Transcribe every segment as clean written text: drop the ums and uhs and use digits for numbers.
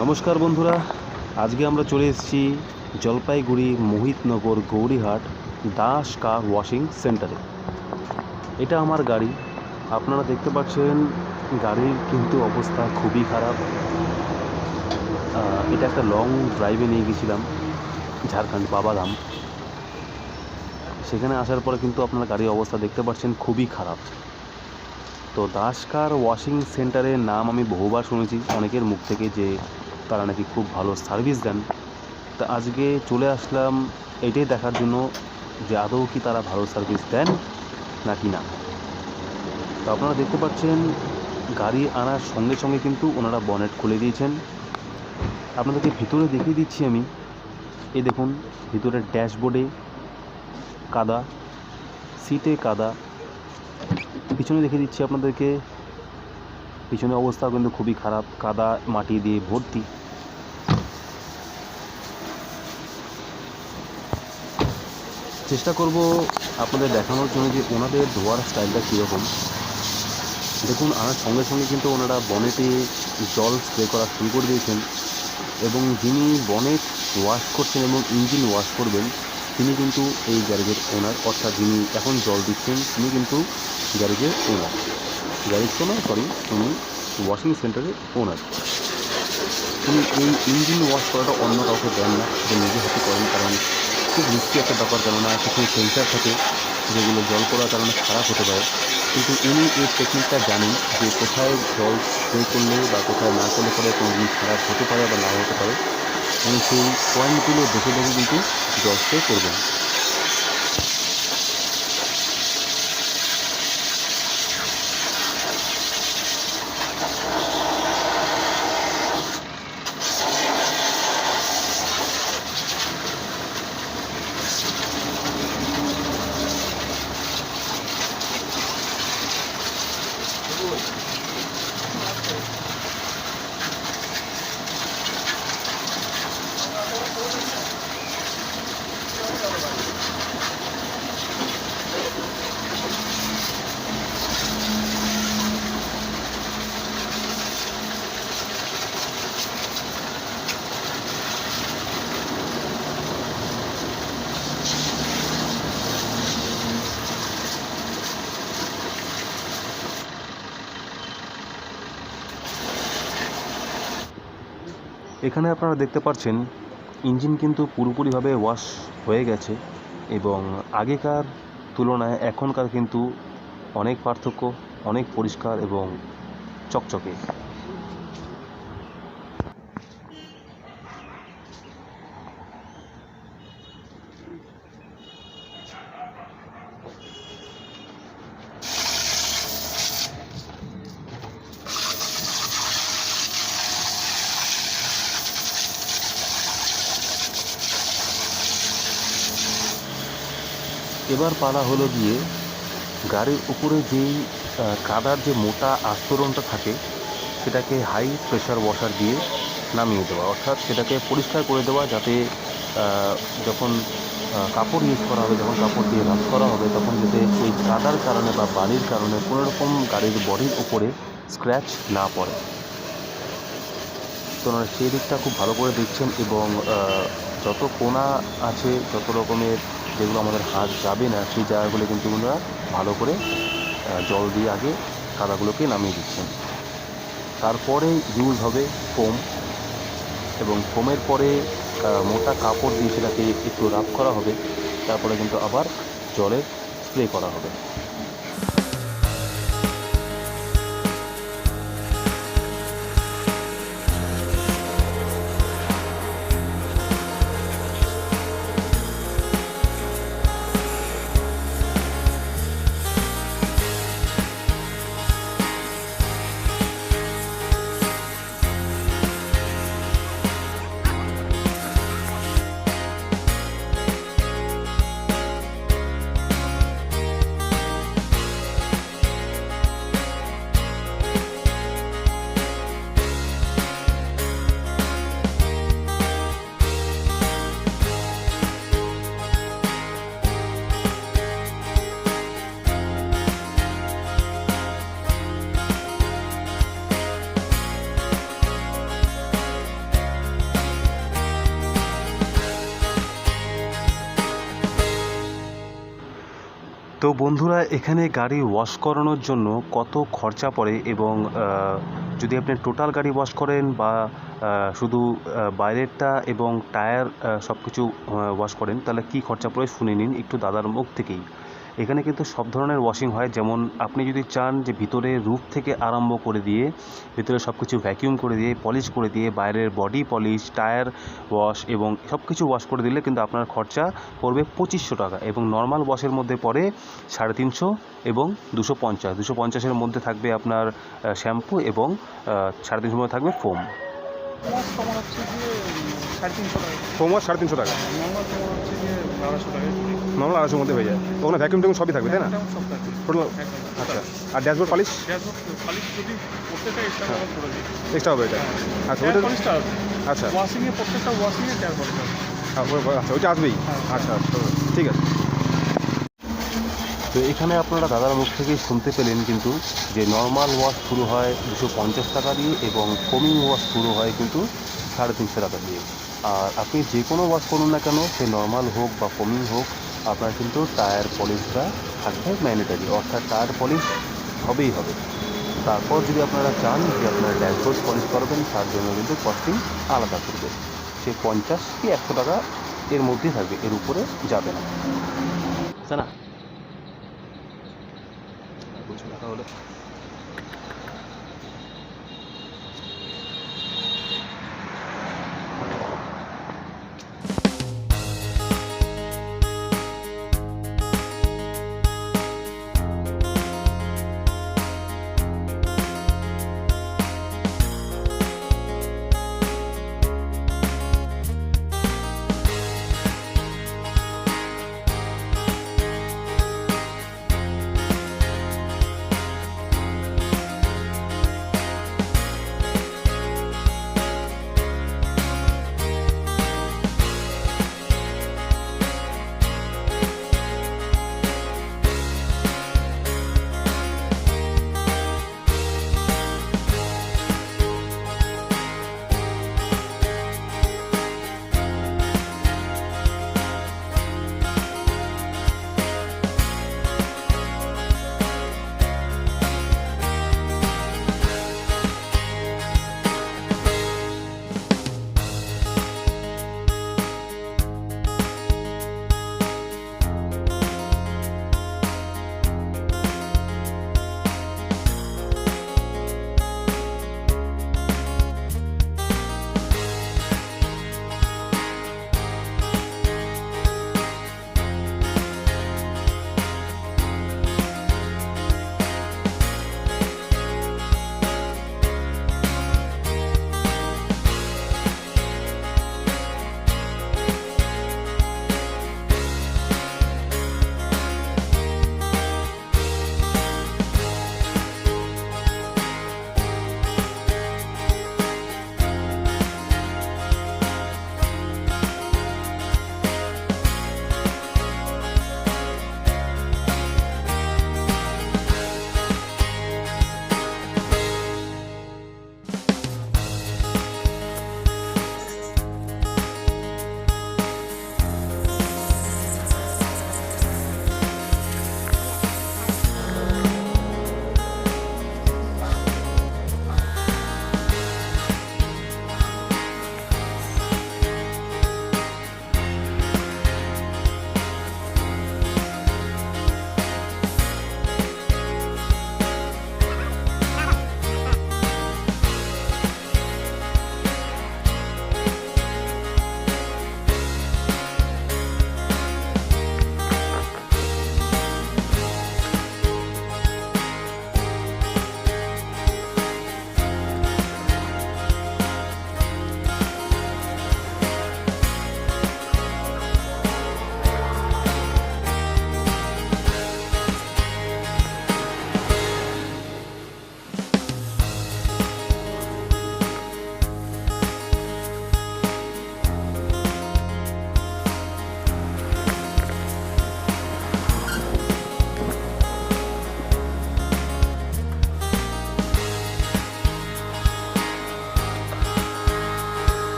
নমস্কার বন্ধুরা, আজকে আমরা চলে এসেছি জলপাইগুড়ি মোহিতনগর গৌরীহাট দাস কার ওয়াশিং সেন্টারে। এটা আমার গাড়ি, আপনারা দেখতে পাচ্ছেন গাড়ির কিন্তু অবস্থা খুবই খারাপ। এটা একটা লং ড্রাইভে নিয়ে গেছিলাম ঝাড়খণ্ড বাবাধাম। সেখানে আসার পরে কিন্তু আপনারা গাড়ির অবস্থা দেখতে পাচ্ছেন খুবই খারাপ। তো দাস কার ওয়াশিং সেন্টারের নাম আমি বহুবার শুনেছি অনেকের মুখ থেকে যে তারা নাকি খুব ভালো সার্ভিস দেন। তা আজকে চলে আসলাম এটাই দেখার জন্য যে আদৌ কি তারা ভালো সার্ভিস দেন নাকি না। তো আপনারা দেখতে পাচ্ছেন গাড়ি আনার সঙ্গে সঙ্গে কিন্তু ওনারা বনেট খুলে দিয়েছেন। আপনাদেরকে ভিতরে দেখিয়ে দিচ্ছি আমি। এই দেখুন, ভিতরের ড্যাশবোর্ডে কাদা, সিটে কাদা। পিছনে দেখিয়ে দিচ্ছি আপনাদেরকে, পিছনে অবস্থা কিন্তু খুবই খারাপ, কাদা মাটি দিয়ে ভর্তি। চেষ্টা করব আপনাদের দেখানোর জন্য যে ওনাদের ধোয়ার স্টাইলটা কীরকম। দেখুন, আনার সঙ্গে সঙ্গে কিন্তু ওনারা বনেটে জল স্প্রে করা শুরু করে দিয়েছেন এবং যিনি বনেট ওয়াশ করছেন এবং ইঞ্জিন ওয়াশ করবেন তিনি কিন্তু এই গ্যারেজের ওনার, অর্থাৎ যিনি এখন জল দিচ্ছেন তিনি কিন্তু গ্যারেজের ওনার, উনি ওয়াশিং সেন্টারের ওনার। উনি এই ইঞ্জিন ওয়াশ করাটা অন্য কাউকে দেন না, সেটা নিজে হাতে করেন, কারণ খুব রিস্কি একটা ব্যাপার। কেননা কিছু সেন্সার থাকে যেগুলো জল পড়ার কারণে খারাপ হতে পারে, কিন্তু উনি এই টেকনিকটা জানেন যে কোথায় জল স্প্রে করলে বা কোথায় না করলে পরে কোনো জিনিস খারাপ হতে পারে বা না হতে পারে। উনি সেই পয়েন্টগুলো দেখে দেখে কিন্তু জল স্প্রে করবেন। এখানে আপনারা দেখতে পাচ্ছেন ইঞ্জিন কিন্তু পুরোপুরিভাবে ওয়াশ হয়ে গেছে এবং আগেকার তুলনায় এখনকার কিন্তু অনেক পার্থক্য, অনেক পরিষ্কার এবং চকচকে। এবার পালা হলো গিয়ে গাড়ির উপরে যেই কাদার যে মোটা আস্তরণটা থাকে সেটাকে হাই প্রেশার ওয়াশার দিয়ে নামিয়ে দেওয়া, অর্থাৎ সেটাকে পরিষ্কার করে দেওয়া, যাতে যখন কাপড় ইউজ করা হবে, যখন কাপড় দিয়ে রাফ করা হবে, তখন যাতে ওই কাদার কারণে বা বালির কারণে কোনো রকম গাড়ির বডির উপরে স্ক্র্যাচ না পড়ে। তো ওনারা সেই দিকটা খুব ভালো করে দেখছেন এবং যত কোনা আছে, যত রকমের যেগুলো আমাদের হাত যাবে না সেই জায়গাগুলো কিন্তু ওনারা ভালো করে জল দিয়ে আগে কাদাগুলোকে নামিয়ে দিচ্ছেন। তারপরে ইউজ হবে ফোম এবং ফোমের পরে মোটা কাপড় দিয়ে সেটাকে একটু রাফ করা হবে, তারপরে কিন্তু আবার জলের স্প্রে করা হবে। তো বন্ধুরা, এখানে গাড়ি ওয়াশ করানোর জন্য কত খরচা পড়ে এবং যদি আপনি টোটাল গাড়ি ওয়াশ করেন বা শুধু বাইরেরটা এবং টায়ার সব কিছু ওয়াশ করেন, তাহলে কী খরচা পড়ে শুনে নিন একটু দাদার মুখ থেকেই। এখানে কিন্তু সব ধরনের ওয়াশিং হয়, যেমন আপনি যদি চান যে ভিতরে রুফ থেকে আরম্ভ করে দিয়ে ভিতরে সব কিছু ভ্যাকিউম করে দিয়ে পলিশ করে দিয়ে বাইরের বডি পলিশ, টায়ার ওয়াশ এবং সব কিছু ওয়াশ করে দিলে কিন্তু আপনার খরচা পড়বে 2500 টাকা, এবং নর্মাল ওয়াশের মধ্যে পড়ে 350 এবং 250। 250-এর মধ্যে থাকবে আপনার শ্যাম্পু এবং 350 মধ্যে থাকবে ফোম। ফোম ওয়াশ 350 টাকা, নর্মাল 250 মধ্যে হয়ে যায়। ওখানে ভ্যাকিউম ট্যাকুম সবই থাকবে, তাই না? টোটাল। আচ্ছা, আর ড্যাশবোর্ড পলিশ এক্সট্রা হবে এটা? আচ্ছা, ওইটা আচ্ছা আচ্ছা, ওইটা আসবেই। আচ্ছা, ঠিক আছে। তো এখানে আপনারা দাদার মুখ থেকেই শুনতে পেলেন কিন্তু যে নর্মাল ওয়াশ শুরু হয় 250 টাকা দিয়ে এবং ফোমিং ওয়াশ শুরু হয় কিন্তু 350 টাকা দিয়ে। আর আপনি যে কোনো ওয়াশ করুন না কেন, সে নর্মাল হোক বা ফোমিং হোক, আপনার কিন্তু টায়ার পলিশটা থাকবে ম্যান্ডেটারি, অর্থাৎ টায়ার পলিশ হবেই হবে। তারপর যদি আপনারা চান যে আপনারা ড্যাশবোর্ড পলিশ করবেন, তার জন্য কিন্তু কস্টিং আলাদা করবে, সে 50 কি 100 টাকা এর মধ্যেই থাকবে, এর উপরে যাবে না, তাই না? তাহলে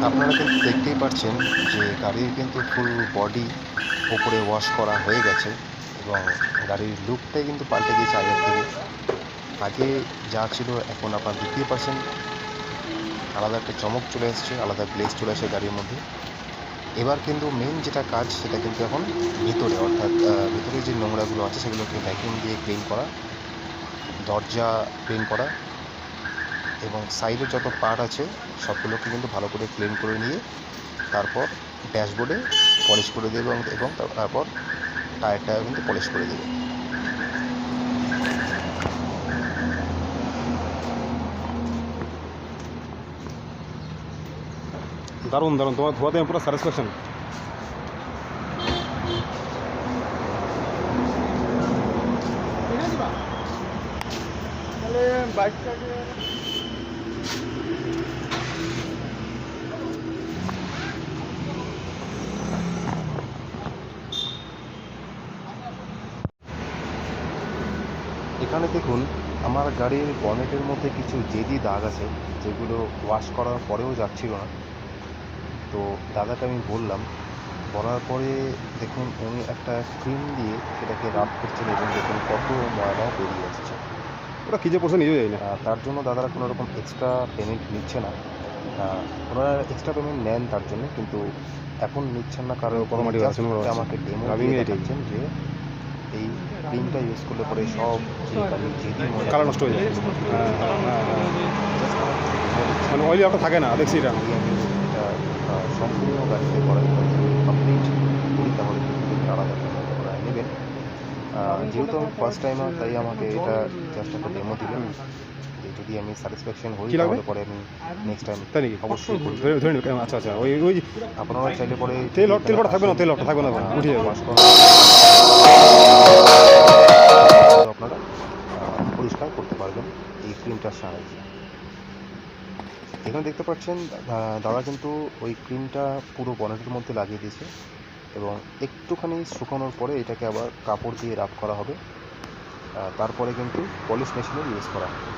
আপনারা কিন্তু দেখতেই পাচ্ছেন যে গাড়ির কিন্তু ফুল বডি ওপরে ওয়াশ করা হয়ে গেছে এবং গাড়ির লুকটাই কিন্তু পাল্টে গেছে আগের থেকে। আগে যা ছিল এখন আপনারা দেখতেই পাচ্ছেন আলাদা একটা চমক চলে এসছে, আলাদা গ্লেজ চলে আসে গাড়ির মধ্যে। এবার কিন্তু মেইন যেটা কাজ সেটা কিন্তু এখন ভিতরে, অর্থাৎ ভিতরে যে নোংরাগুলো আছে সেগুলোকে ভ্যাকিউম দিয়ে ক্লিন করা, দরজা ক্লিন করা এবং সাইডে যত পার্ট আছে সবগুলোকে কিন্তু ভালো করে ক্লিন করে নিয়ে তারপর ড্যাশবোর্ডে পলিশ করে দেবে এবং তারপর টায়ারটাও কিন্তু পলিশ করে দেবে। দারুণ দারুণ, তোমার ধোয়াতে আমি পুরো স্যাটিসফ্যাকশন। এখানে দেখুন আমার গাড়ির বনেটের মধ্যে কিছু জেদি দাগ আছে যেগুলো ওয়াশ করার পরেও যাচ্ছিল না। তো দাদাকে আমি বলার পরে দেখুন উনি একটা ক্রিম দিয়ে সেটাকে রাব করছেন এবং দেখুন কত ময়লা বেরিয়ে আসছে। ওরা কী যে পড়ছে নিজেও যাই না। তার জন্য দাদারা কোনো রকম এক্সট্রা পেমেন্ট নিচ্ছে না। ওনারা এক্সট্রা পেমেন্ট নেন তার জন্য, কিন্তু এখন নিচ্ছেন না কারণ আমাকে ডেমো দিয়ে দেখাচ্ছেন যে এই ক্রিমটা ইউজ করলে পরে সব কালার নষ্ট হয়ে যায়। মানে অয়েলি একটা থাকে না, দেখছি এটা এটা সম্পূর্ণ গাড়িতে করাই কমপ্লিট করি তাহলে কিন্তু আলাদা করে নেবেন। যেহেতু আমি ফার্স্ট টাইমার তাই আমাকে এটা জাস্ট একটা ডেমো দিবেন। যদি আমি স্যাটিসফ্যাকশন হই তাহলে পরে আমি নেক্সট টাইম তাই নাকি অবশ্যই ধরে নিব। আচ্ছা আচ্ছা, ওই ওই আপনারা চাইলে পরে তেল থাকবে না, থাকবে না, উঠে যাবে। আপনারা পরিষ্কার করতে পারবেন এই ক্রিমটার সাহায্যে। এখানে দেখতে পাচ্ছেন দাদা কিন্তু ওই ক্রিমটা পুরো বনেটের মধ্যে লাগিয়ে দিয়েছে এবং একটুখানি শুকানোর পরে এটাকে আবার কাপড় দিয়ে রাব করা হবে, তারপরে কিন্তু পলিশ মেশিনের ইউজ করা হবে।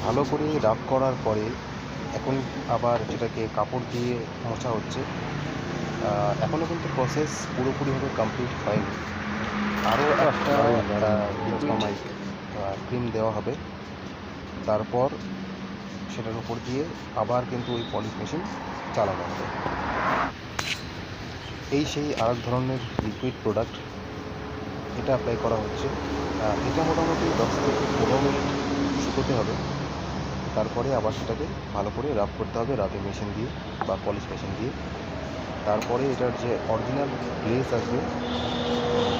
ভালো করে রাব করার পরে এখন আবার সেটাকে কাপড় দিয়ে মোছা হচ্ছে। এখনও কিন্তু প্রসেস পুরোপুরিভাবে কমপ্লিট হয়নি, আরও একটা ক্রিম দেওয়া হবে, তারপর সেটার উপর দিয়ে আবার কিন্তু ওই পলিশ মেশিন চালানো হবে। এই সেই আরেক ধরনের লিকুইড প্রোডাক্ট, এটা অ্যাপ্লাই করা হচ্ছে। এটা মোটামুটি 10 থেকে 15 মিনিট শুকোতে হবে, তারপরে আবার সেটাকে ভালো করে রাব করতে হবে রাবিং মেশিন দিয়ে বা পলিশ মেশিন দিয়ে। তারপরে এটার যে অরিজিনাল গ্লেজ আসবে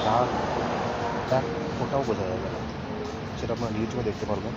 দাগ ওটাও বোঝা যাবে না, সেটা আপনার ইউটিউবে দেখতে পারবেন।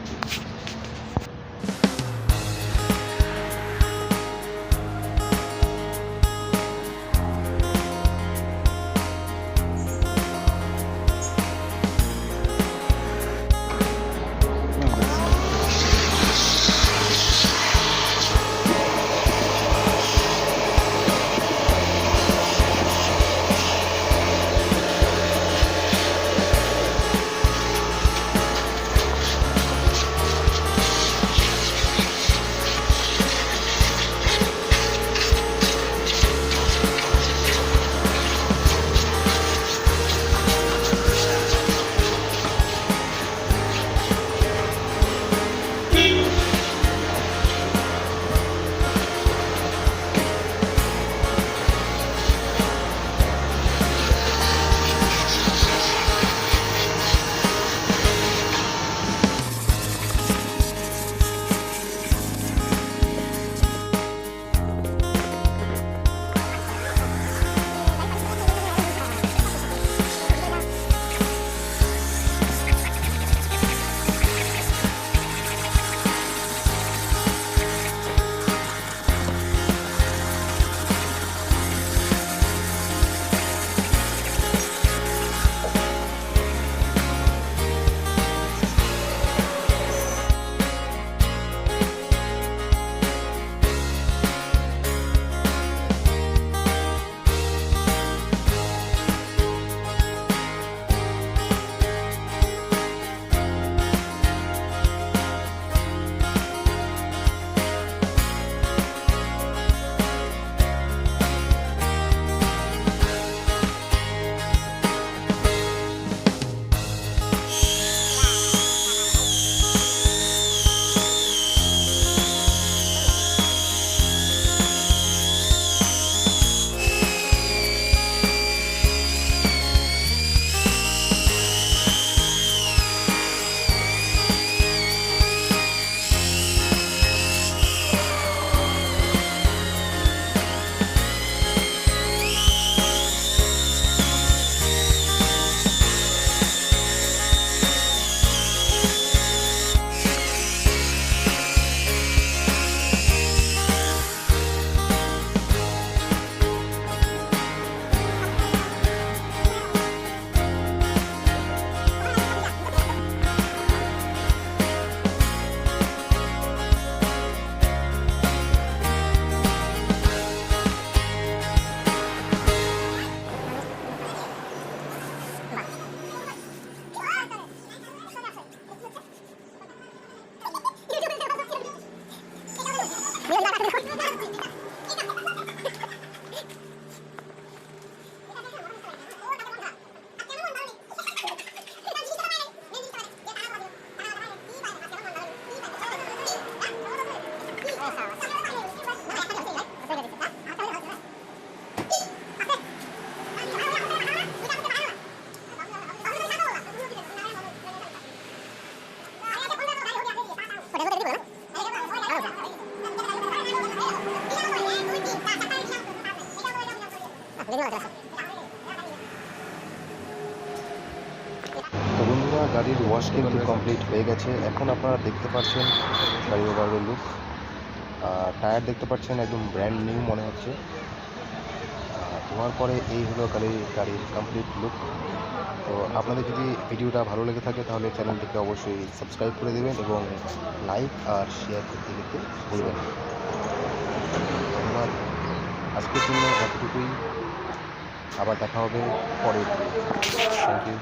বন্ধুরা গাড়ির ওয়াশ কিন্তু কমপ্লিট হয়ে গেছে। এখন আপনারা দেখতে পাচ্ছেন গাড়ির ওভারঅল লুক। টায়ার দেখতে পাচ্ছেন একদম ব্র্যান্ড নিউ মনে হচ্ছে। ধোয়ার পরে এই হলো গাড়ির কমপ্লিট লুক। তো আপনাদের যদি ভিডিওটা ভালো লেগে থাকে তাহলে চ্যানেলটিকে অবশ্যই সাবস্ক্রাইব করে দেবেন এবং লাইক আর শেয়ার করতে কিন্তু ভুলবেন না। ধন্যবাদ, আজকের জন্য এতটুকুই। আবার দেখা হবে পরের ভিডিও। Thank you.